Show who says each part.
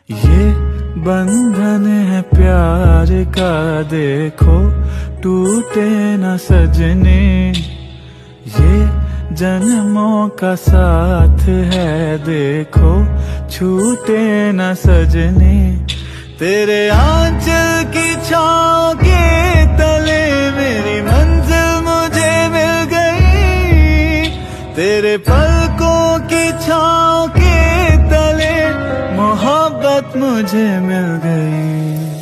Speaker 1: ये बंधन है प्यार का, देखो टूटे न सजने। ये जन्मों का साथ है, देखो छूटे न सजने। तेरे आंचल की छाँव के तले मेरी मंजिल मुझे मिल गई। तेरे पलकों की छाँव के तले मोहब्बत मुझे मिल गई।